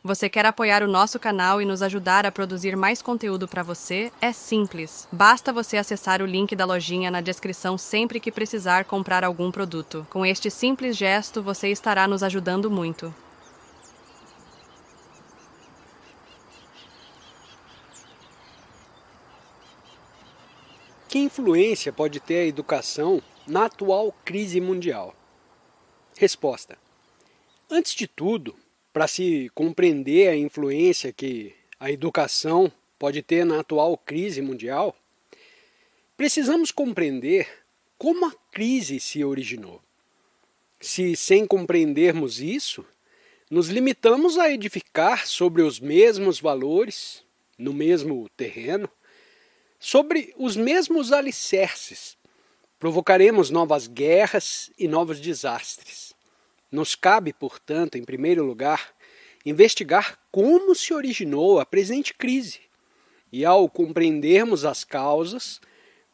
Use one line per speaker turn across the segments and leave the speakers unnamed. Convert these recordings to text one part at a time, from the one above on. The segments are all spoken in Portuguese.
Você quer apoiar o nosso canal e nos ajudar a produzir mais conteúdo para você? É simples. Basta você acessar o link da lojinha na descrição sempre que precisar comprar algum produto. Com este simples gesto, você estará nos ajudando muito.
Que influência pode ter a educação na atual crise mundial? Resposta: antes de tudo, para se compreender a influência que a educação pode ter na atual crise mundial, precisamos compreender como a crise se originou. Se, sem compreendermos isso, nos limitamos a edificar sobre os mesmos valores, no mesmo terreno, sobre os mesmos alicerces, provocaremos novas guerras e novos desastres. Nos cabe, portanto, em primeiro lugar, investigar como se originou a presente crise. E ao compreendermos as causas,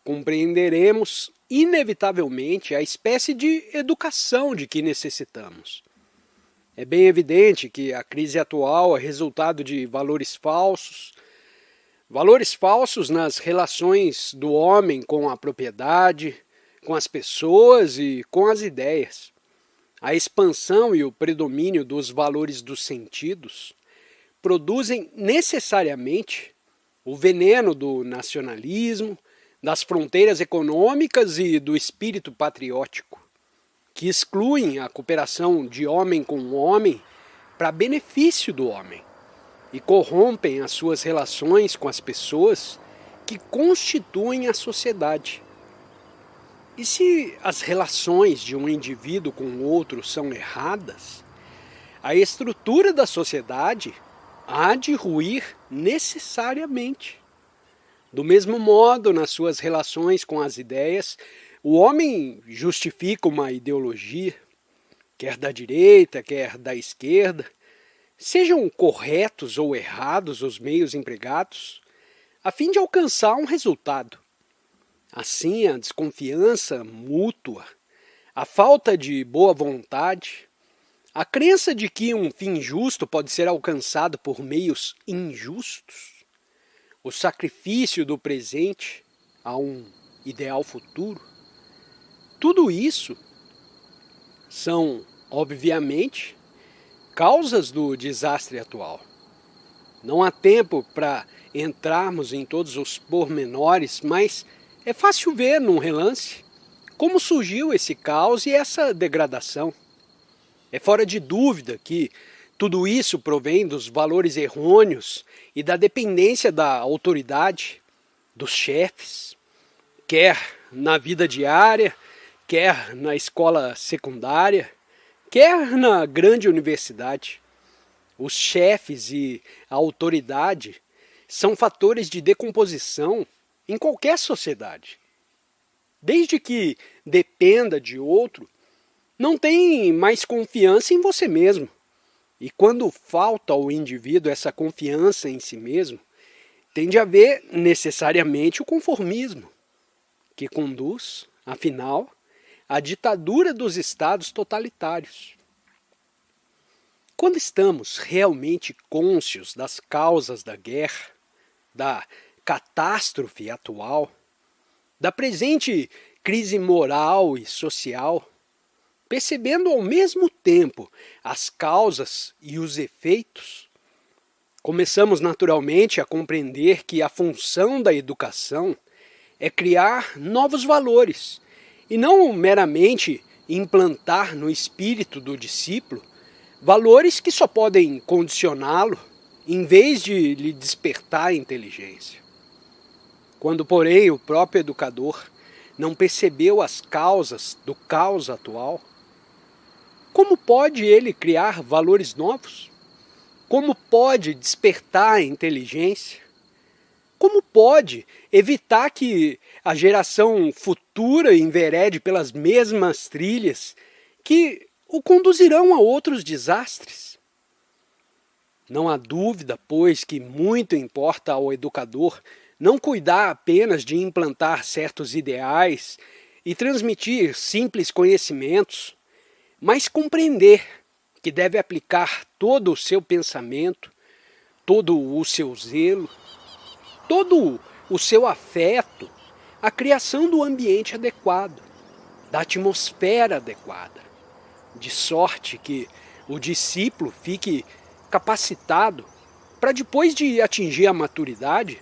compreenderemos inevitavelmente a espécie de educação de que necessitamos. É bem evidente que a crise atual é resultado de valores falsos nas relações do homem com a propriedade, com as pessoas e com as ideias. A expansão e o predomínio dos valores dos sentidos produzem necessariamente o veneno do nacionalismo, das fronteiras econômicas e do espírito patriótico, que excluem a cooperação de homem com homem para benefício do homem e corrompem as suas relações com as pessoas que constituem a sociedade. E se as relações de um indivíduo com o outro são erradas, a estrutura da sociedade há de ruir necessariamente. Do mesmo modo, nas suas relações com as ideias, o homem justifica uma ideologia, quer da direita, quer da esquerda, sejam corretos ou errados os meios empregados, a fim de alcançar um resultado. Assim, a desconfiança mútua, a falta de boa vontade, a crença de que um fim justo pode ser alcançado por meios injustos, o sacrifício do presente a um ideal futuro, tudo isso são, obviamente, causas do desastre atual. Não há tempo para entrarmos em todos os pormenores, mas é fácil ver num relance como surgiu esse caos e essa degradação. É fora de dúvida que tudo isso provém dos valores errôneos e da dependência da autoridade, dos chefes, quer na vida diária, quer na escola secundária, quer na grande universidade. Os chefes e a autoridade são fatores de decomposição em qualquer sociedade. Desde que dependa de outro, não tem mais confiança em você mesmo. E quando falta ao indivíduo essa confiança em si mesmo, tende a haver necessariamente o conformismo, que conduz, afinal, à ditadura dos estados totalitários. Quando estamos realmente cônscios das causas da guerra, da catástrofe atual, da presente crise moral e social, percebendo ao mesmo tempo as causas e os efeitos, começamos naturalmente a compreender que a função da educação é criar novos valores e não meramente implantar no espírito do discípulo valores que só podem condicioná-lo em vez de lhe despertar a inteligência. Quando, porém, o próprio educador não percebeu as causas do caos atual, como pode ele criar valores novos? Como pode despertar a inteligência? Como pode evitar que a geração futura enverede pelas mesmas trilhas que o conduzirão a outros desastres? Não há dúvida, pois, que muito importa ao educador não cuidar apenas de implantar certos ideais e transmitir simples conhecimentos, mas compreender que deve aplicar todo o seu pensamento, todo o seu zelo, todo o seu afeto à criação do ambiente adequado, da atmosfera adequada, de sorte que o discípulo fique capacitado para, depois de atingir a maturidade,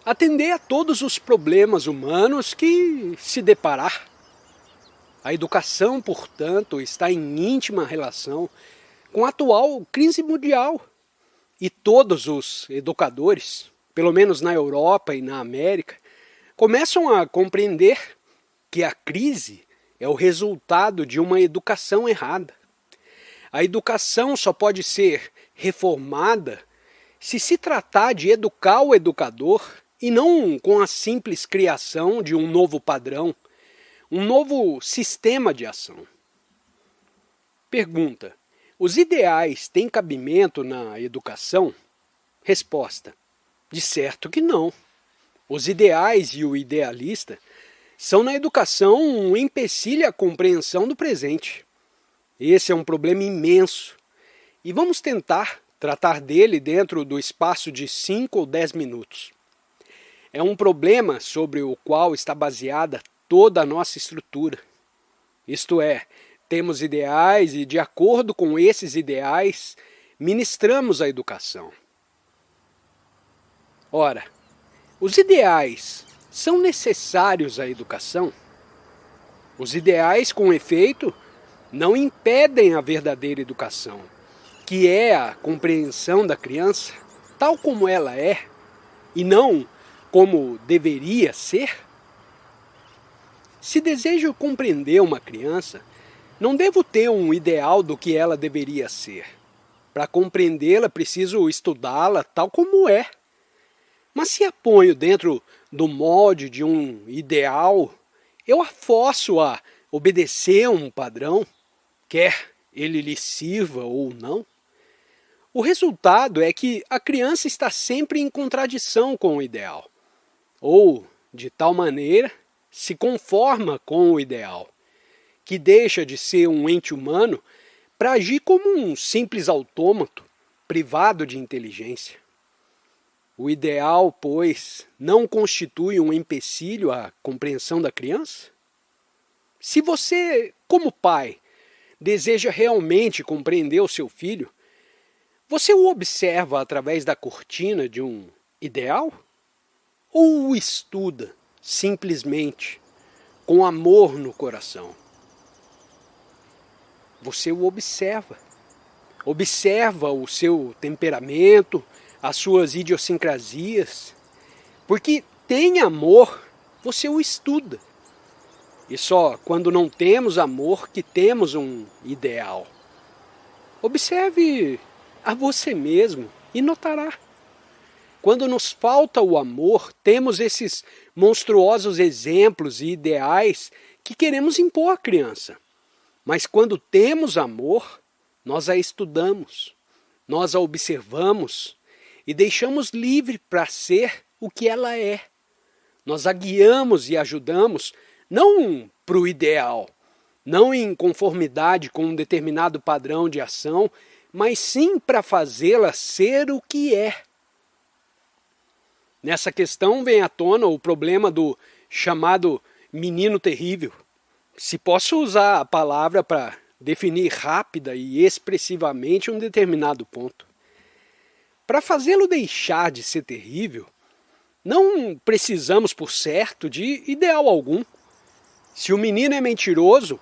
atender a todos os problemas humanos que se deparar. A educação, portanto, está em íntima relação com a atual crise mundial. E todos os educadores, pelo menos na Europa e na América, começam a compreender que a crise é o resultado de uma educação errada. A educação só pode ser reformada se tratar de educar o educador e não com a simples criação de um novo padrão, um novo sistema de ação. Pergunta: os ideais têm cabimento na educação? Resposta: de certo que não. Os ideais e o idealista são na educação um empecilho à compreensão do presente. Esse é um problema imenso e vamos tentar tratar dele dentro do espaço de 5 ou 10 minutos. É um problema sobre o qual está baseada toda a nossa estrutura. Isto é, temos ideais e, de acordo com esses ideais, ministramos a educação. Ora, os ideais são necessários à educação? Os ideais, com efeito, não impedem a verdadeira educação, que é a compreensão da criança, tal como ela é, e não como deveria ser? Se desejo compreender uma criança, não devo ter um ideal do que ela deveria ser. Para compreendê-la, preciso estudá-la tal como é. Mas se a ponho dentro do molde de um ideal, eu a forço a obedecer a um padrão, quer ele lhe sirva ou não. O resultado é que a criança está sempre em contradição com o ideal, ou, de tal maneira, se conforma com o ideal, que deixa de ser um ente humano para agir como um simples autômato, privado de inteligência. O ideal, pois, não constitui um empecilho à compreensão da criança? Se você, como pai, deseja realmente compreender o seu filho, você o observa através da cortina de um ideal? Ou o estuda simplesmente com amor no coração? Você o observa. Observa o seu temperamento, as suas idiosincrasias, porque tem amor, você o estuda. E só quando não temos amor que temos um ideal. Observe a você mesmo e notará. Quando nos falta o amor, temos esses monstruosos exemplos e ideais que queremos impor à criança. Mas quando temos amor, nós a estudamos, nós a observamos e deixamos livre para ser o que ela é. Nós a guiamos e ajudamos, não para o ideal, não em conformidade com um determinado padrão de ação, mas sim para fazê-la ser o que é. Nessa questão vem à tona o problema do chamado menino terrível. Se posso usar a palavra para definir rápida e expressivamente um determinado ponto. Para fazê-lo deixar de ser terrível, não precisamos, por certo, de ideal algum. Se o menino é mentiroso,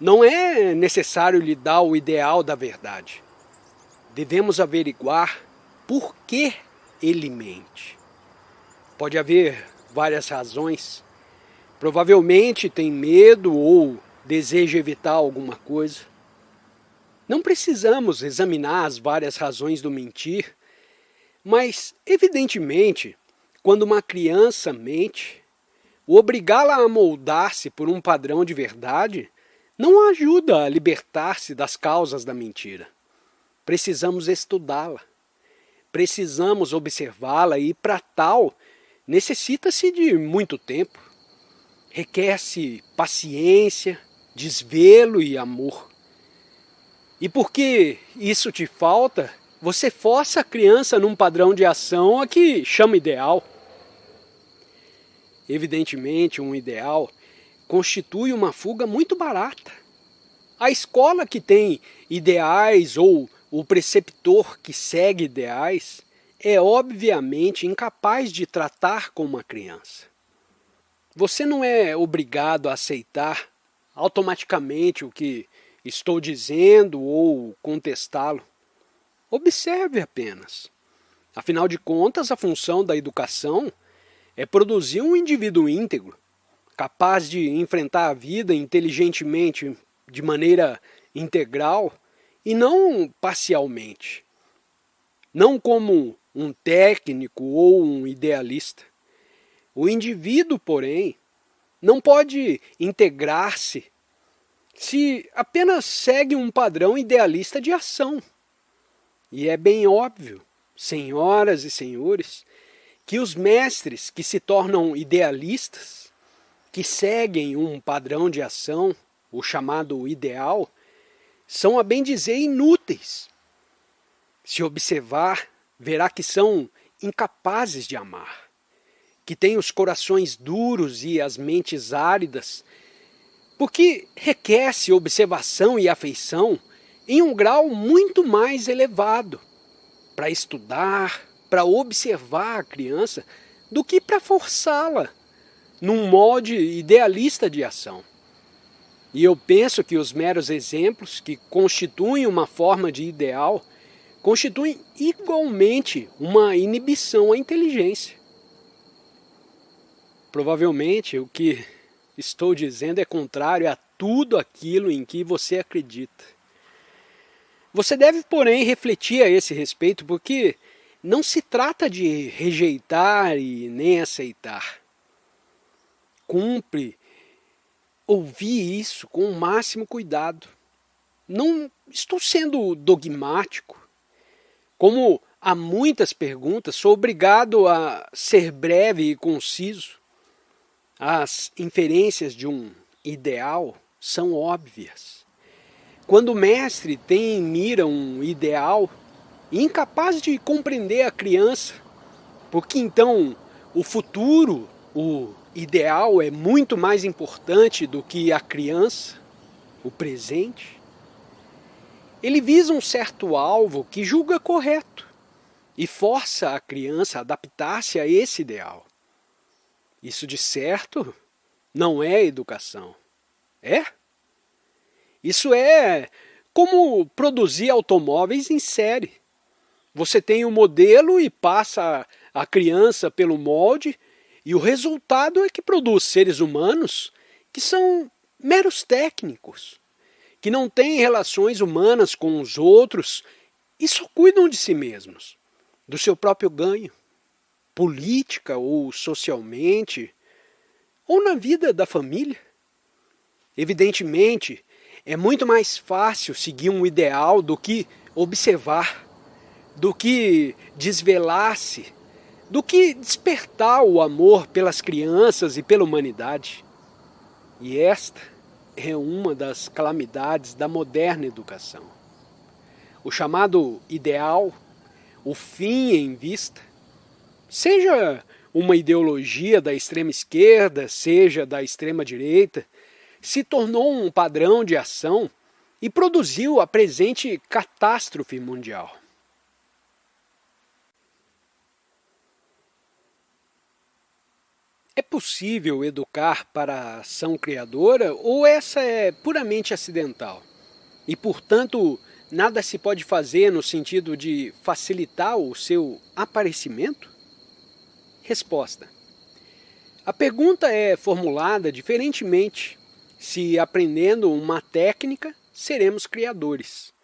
não é necessário lhe dar o ideal da verdade. Devemos averiguar por que ele mente. Pode haver várias razões. Provavelmente tem medo ou deseja evitar alguma coisa. Não precisamos examinar as várias razões do mentir, mas, evidentemente, quando uma criança mente, o obrigá-la a moldar-se por um padrão de verdade não a ajuda a libertar-se das causas da mentira. Precisamos estudá-la, precisamos observá-la e, para tal, necessita-se de muito tempo. Requer-se paciência, desvelo e amor. E porque isso te falta, você força a criança num padrão de ação a que chama ideal. Evidentemente, um ideal constitui uma fuga muito barata. A escola que tem ideais ou o preceptor que segue ideais é obviamente incapaz de tratar com uma criança. Você não é obrigado a aceitar automaticamente o que estou dizendo ou contestá-lo. Observe apenas. Afinal de contas, a função da educação é produzir um indivíduo íntegro, capaz de enfrentar a vida inteligentemente, de maneira integral e não parcialmente. Não como um técnico ou um idealista. O indivíduo, porém, não pode integrar-se se apenas segue um padrão idealista de ação. E é bem óbvio, senhoras e senhores, que os mestres que se tornam idealistas, que seguem um padrão de ação, o chamado ideal, são a bem dizer inúteis. Se observar, verá que são incapazes de amar, que têm os corações duros e as mentes áridas, porque requer-se observação e afeição em um grau muito mais elevado para estudar, para observar a criança, do que para forçá-la num molde idealista de ação. E eu penso que os meros exemplos que constituem uma forma de ideal constituem igualmente uma inibição à inteligência. Provavelmente o que estou dizendo é contrário a tudo aquilo em que você acredita. Você deve, porém, refletir a esse respeito, porque não se trata de rejeitar e nem aceitar. Cumpre ouvir isso com o máximo cuidado. Não estou sendo dogmático. Como há muitas perguntas, sou obrigado a ser breve e conciso. As inferências de um ideal são óbvias. Quando o mestre tem em mira um ideal, incapaz de compreender a criança, porque então o futuro, o ideal é muito mais importante do que a criança, o presente, ele visa um certo alvo que julga correto e força a criança a adaptar-se a esse ideal. Isso de certo não é educação. É? Isso é como produzir automóveis em série. Você tem um modelo e passa a criança pelo molde, e o resultado é que produz seres humanos que são meros técnicos, que não têm relações humanas com os outros e só cuidam de si mesmos, do seu próprio ganho, política ou socialmente, ou na vida da família. Evidentemente, é muito mais fácil seguir um ideal do que observar, do que desvelar-se, do que despertar o amor pelas crianças e pela humanidade. E esta é uma das calamidades da moderna educação. O chamado ideal, o fim em vista, seja uma ideologia da extrema esquerda, seja da extrema direita, se tornou um padrão de ação e produziu a presente catástrofe mundial. É possível educar para a ação criadora ou essa é puramente acidental? E, portanto, nada se pode fazer no sentido de facilitar o seu aparecimento? Resposta. A pergunta é formulada diferentemente se, aprendendo uma técnica, seremos criadores.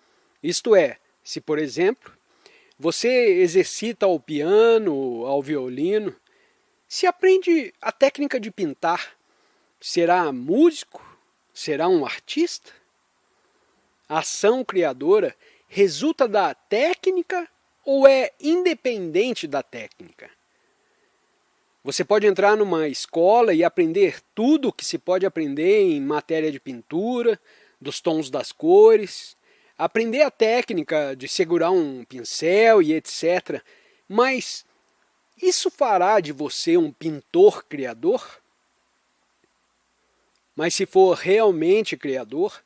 Isto é, se, por exemplo, você exercita ao piano, ao violino, se aprende a técnica de pintar, será músico? Será um artista? A ação criadora resulta da técnica ou é independente da técnica? Você pode entrar numa escola e aprender tudo o que se pode aprender em matéria de pintura, dos tons das cores, aprender a técnica de segurar um pincel e etc. Mas isso fará de você um pintor criador? Mas se for realmente criador,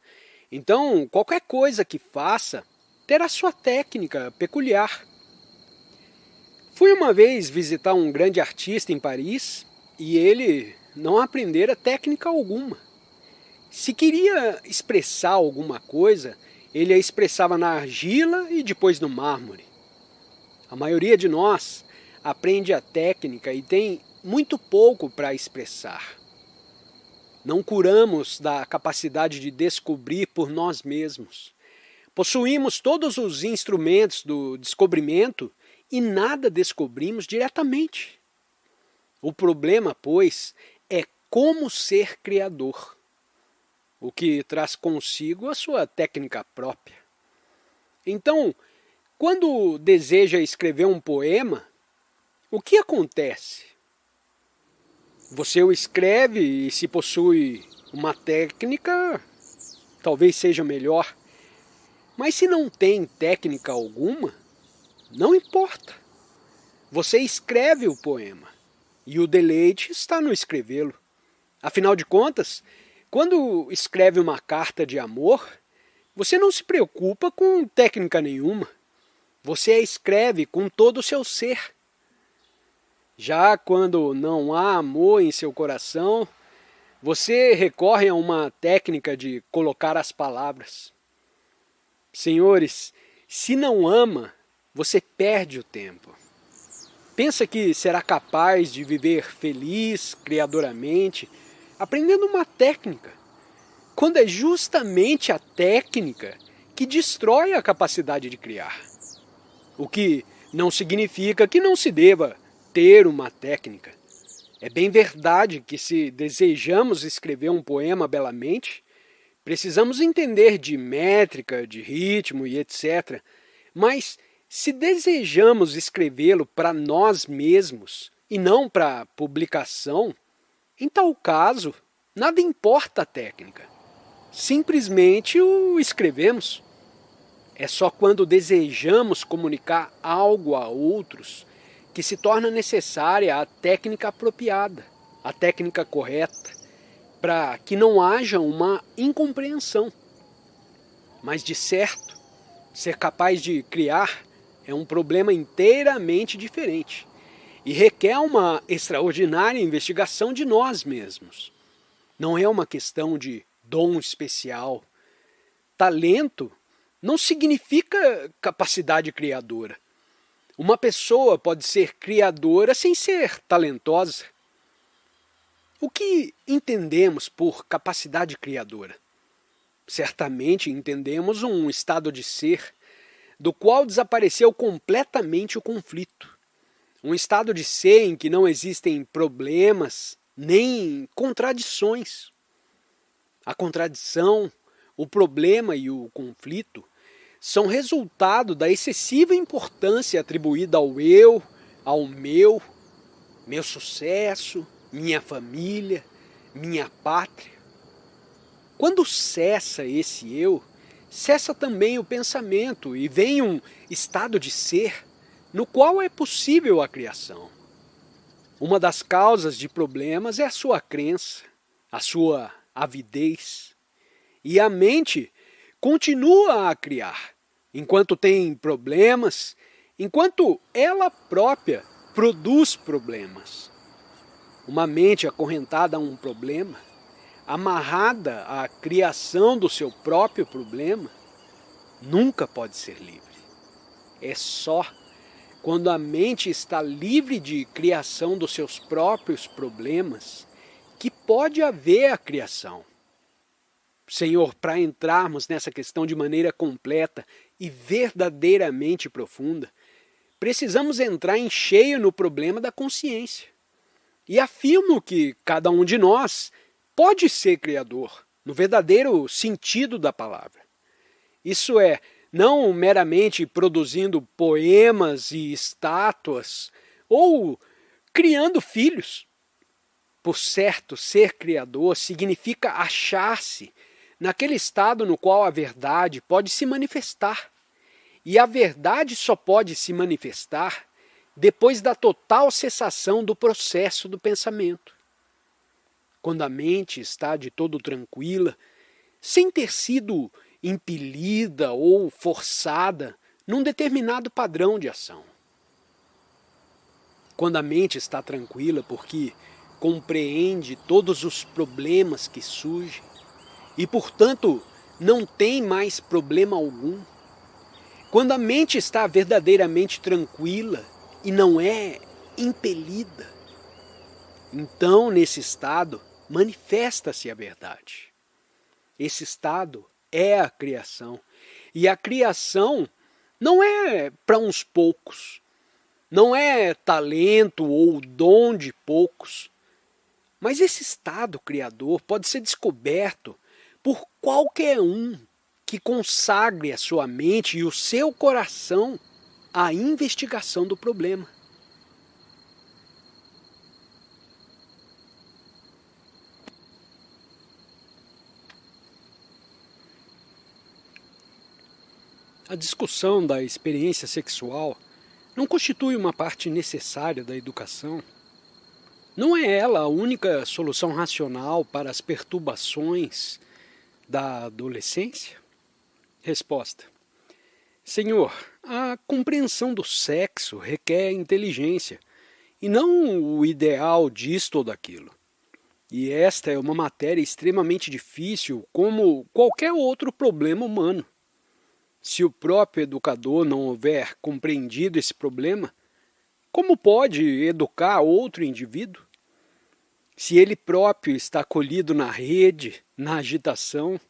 então qualquer coisa que faça terá sua técnica peculiar. Fui uma vez visitar um grande artista em Paris e ele não aprendera técnica alguma. Se queria expressar alguma coisa, ele a expressava na argila e depois no mármore. A maioria de nós aprende a técnica e tem muito pouco para expressar. Não curamos da capacidade de descobrir por nós mesmos. Possuímos todos os instrumentos do descobrimento e nada descobrimos diretamente. O problema, pois, é como ser criador, o que traz consigo a sua técnica própria. Então, quando deseja escrever um poema, o que acontece? Você o escreve e se possui uma técnica, talvez seja melhor. Mas se não tem técnica alguma, não importa. Você escreve o poema e o deleite está no escrevê-lo. Afinal de contas, quando escreve uma carta de amor, você não se preocupa com técnica nenhuma. Você a escreve com todo o seu ser. Já quando não há amor em seu coração, você recorre a uma técnica de colocar as palavras. Senhores, se não ama, você perde o tempo. Pensa que será capaz de viver feliz, criadoramente, aprendendo uma técnica, quando é justamente a técnica que destrói a capacidade de criar. O que não significa que não se deva ter uma técnica. É bem verdade que se desejamos escrever um poema belamente, precisamos entender de métrica, de ritmo e etc. Mas se desejamos escrevê-lo para nós mesmos e não para publicação, em tal caso, nada importa a técnica. Simplesmente o escrevemos. É só quando desejamos comunicar algo a outros que se torna necessária a técnica apropriada, a técnica correta, para que não haja uma incompreensão. Mas, de certo, ser capaz de criar é um problema inteiramente diferente e requer uma extraordinária investigação de nós mesmos. Não é uma questão de dom especial. Talento não significa capacidade criadora. Uma pessoa pode ser criadora sem ser talentosa. O que entendemos por capacidade criadora? Certamente entendemos um estado de ser do qual desapareceu completamente o conflito. Um estado de ser em que não existem problemas nem contradições. A contradição, o problema e o conflito são resultado da excessiva importância atribuída ao eu, ao meu sucesso, minha família, minha pátria. Quando cessa esse eu, cessa também o pensamento e vem um estado de ser no qual é possível a criação. Uma das causas de problemas é a sua crença, a sua avidez. E a mente continua a criar, enquanto tem problemas, enquanto ela própria produz problemas. Uma mente acorrentada a um problema, amarrada à criação do seu próprio problema, nunca pode ser livre. É só quando a mente está livre de criação dos seus próprios problemas que pode haver a criação. Senhor, para entrarmos nessa questão de maneira completa e verdadeiramente profunda, precisamos entrar em cheio no problema da consciência. E afirmo que cada um de nós pode ser criador, no verdadeiro sentido da palavra. Isso é, não meramente produzindo poemas e estátuas, ou criando filhos. Por certo, ser criador significa achar-se naquele estado no qual a verdade pode se manifestar. E a verdade só pode se manifestar depois da total cessação do processo do pensamento. Quando a mente está de todo tranquila, sem ter sido impelida ou forçada num determinado padrão de ação. Quando a mente está tranquila porque compreende todos os problemas que surgem e, portanto, não tem mais problema algum. Quando a mente está verdadeiramente tranquila e não é impelida, então, nesse estado, manifesta-se a verdade. Esse estado é a criação. E a criação não é para uns poucos. Não é talento ou dom de poucos. Mas esse estado criador pode ser descoberto por qualquer um que consagre a sua mente e o seu coração à investigação do problema. A discussão da experiência sexual não constitui uma parte necessária da educação. Não é ela a única solução racional para as perturbações da adolescência? Resposta: Senhor, a compreensão do sexo requer inteligência, e não o ideal disto ou daquilo. E esta é uma matéria extremamente difícil, como qualquer outro problema humano. Se o próprio educador não houver compreendido esse problema, como pode educar outro indivíduo? Se ele próprio está colhido na rede, na agitação,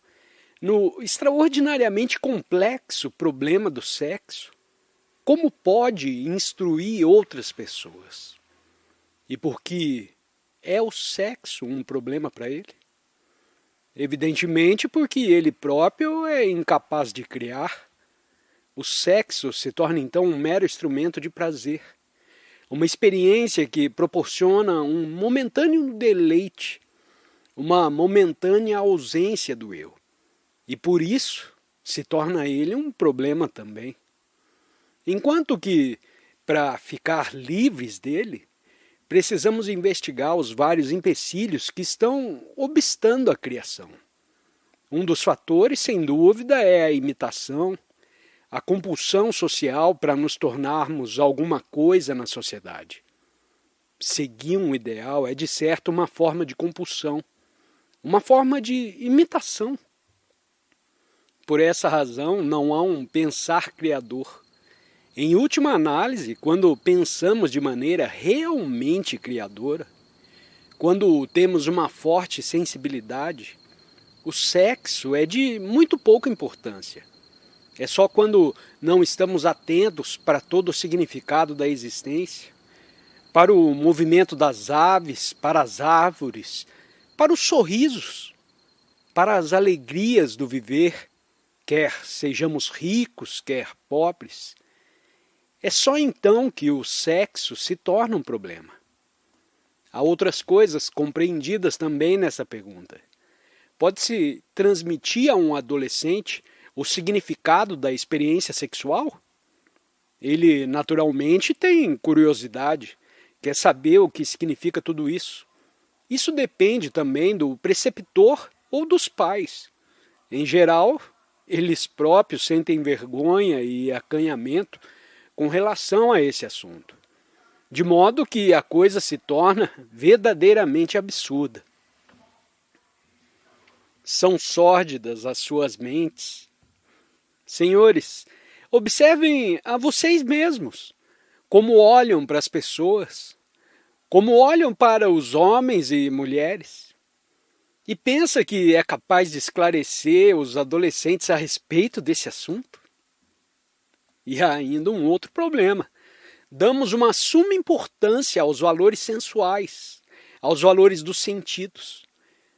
no extraordinariamente complexo problema do sexo, como pode instruir outras pessoas? E por que é o sexo um problema para ele? Evidentemente porque ele próprio é incapaz de criar. O sexo se torna então um mero instrumento de prazer, uma experiência que proporciona um momentâneo deleite, uma momentânea ausência do eu. E por isso se torna ele um problema também. Enquanto que, para ficar livres dele, precisamos investigar os vários empecilhos que estão obstando a criação. Um dos fatores, sem dúvida, é a imitação, a compulsão social para nos tornarmos alguma coisa na sociedade. Seguir um ideal é, de certo, uma forma de compulsão, uma forma de imitação. Por essa razão, não há um pensar criador. Em última análise, quando pensamos de maneira realmente criadora, quando temos uma forte sensibilidade, o sexo é de muito pouca importância. É só quando não estamos atentos para todo o significado da existência, para o movimento das aves, para as árvores, para os sorrisos, para as alegrias do viver, quer sejamos ricos, quer pobres. É só então que o sexo se torna um problema. Há outras coisas compreendidas também nessa pergunta. Pode-se transmitir a um adolescente o significado da experiência sexual? Ele, naturalmente, tem curiosidade, quer saber o que significa tudo isso. Isso depende também do preceptor ou dos pais. Em geral, eles próprios sentem vergonha e acanhamento com relação a esse assunto, de modo que a coisa se torna verdadeiramente absurda. São sórdidas as suas mentes. Senhores, observem a vocês mesmos, como olham para as pessoas, como olham para os homens e mulheres, e pensa que é capaz de esclarecer os adolescentes a respeito desse assunto? E há ainda um outro problema. Damos uma suma importância aos valores sensuais, aos valores dos sentidos,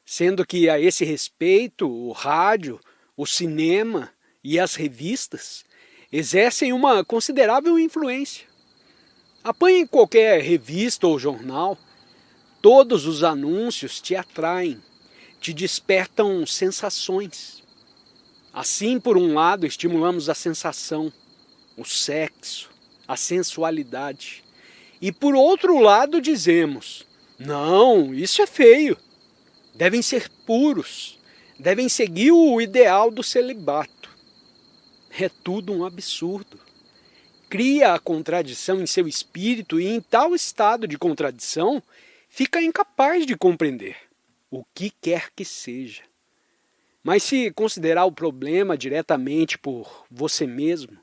sendo que a esse respeito o rádio, o cinema e as revistas exercem uma considerável influência. Apanhe qualquer revista ou jornal, todos os anúncios te atraem, te despertam sensações. Assim, por um lado, estimulamos a sensação, o sexo, a sensualidade. E por outro lado dizemos, não, isso é feio. Devem ser puros, devem seguir o ideal do celibato. É tudo um absurdo. Cria a contradição em seu espírito e em tal estado de contradição, fica incapaz de compreender o que quer que seja. Mas se considerar o problema diretamente por você mesmo,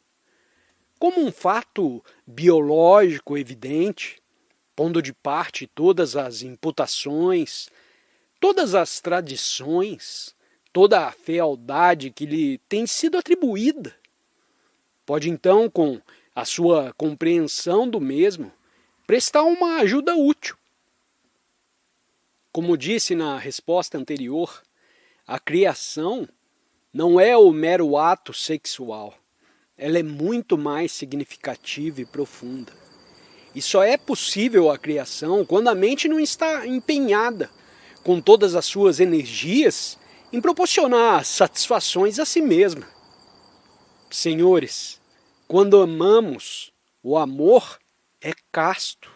como um fato biológico evidente, pondo de parte todas as imputações, todas as tradições, toda a fealdade que lhe tem sido atribuída, pode então, com a sua compreensão do mesmo, prestar uma ajuda útil. Como disse na resposta anterior, a criação não é o mero ato sexual. Ela é muito mais significativa e profunda. E só é possível a criação quando a mente não está empenhada com todas as suas energias em proporcionar satisfações a si mesma. Senhores, quando amamos, o amor é casto.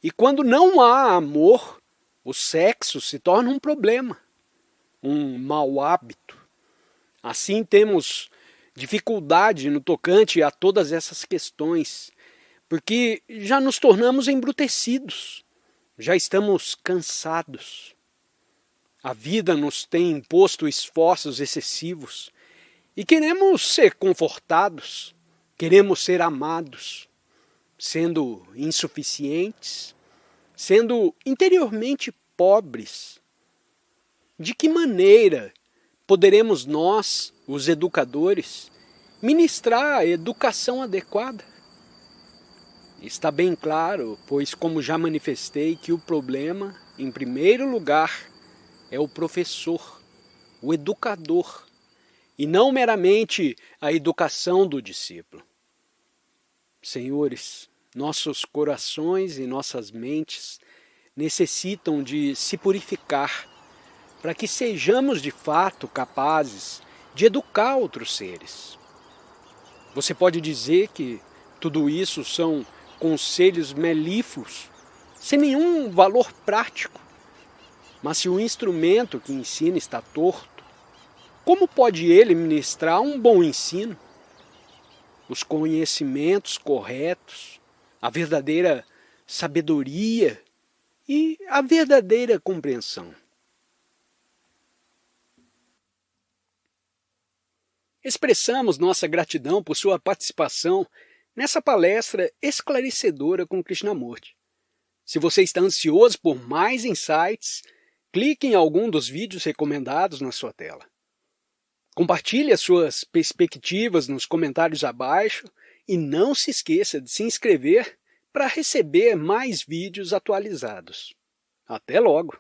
E quando não há amor, o sexo se torna um problema, um mau hábito. Assim temos dificuldade no tocante a todas essas questões, porque já nos tornamos embrutecidos, já estamos cansados. A vida nos tem imposto esforços excessivos e queremos ser confortados, queremos ser amados, sendo insuficientes, sendo interiormente pobres. De que maneira poderemos nós, os educadores, ministrar a educação adequada? Está bem claro, pois como já manifestei, que o problema, em primeiro lugar, é o professor, o educador, e não meramente a educação do discípulo. Senhores, nossos corações e nossas mentes necessitam de se purificar para que sejamos de fato capazes de educar outros seres. Você pode dizer que tudo isso são conselhos melífluos, sem nenhum valor prático. Mas se o instrumento que ensina está torto, como pode ele ministrar um bom ensino? Os conhecimentos corretos, a verdadeira sabedoria e a verdadeira compreensão. Expressamos nossa gratidão por sua participação nessa palestra esclarecedora com Krishnamurti. Se você está ansioso por mais insights, clique em algum dos vídeos recomendados na sua tela. Compartilhe as suas perspectivas nos comentários abaixo e não se esqueça de se inscrever para receber mais vídeos atualizados. Até logo!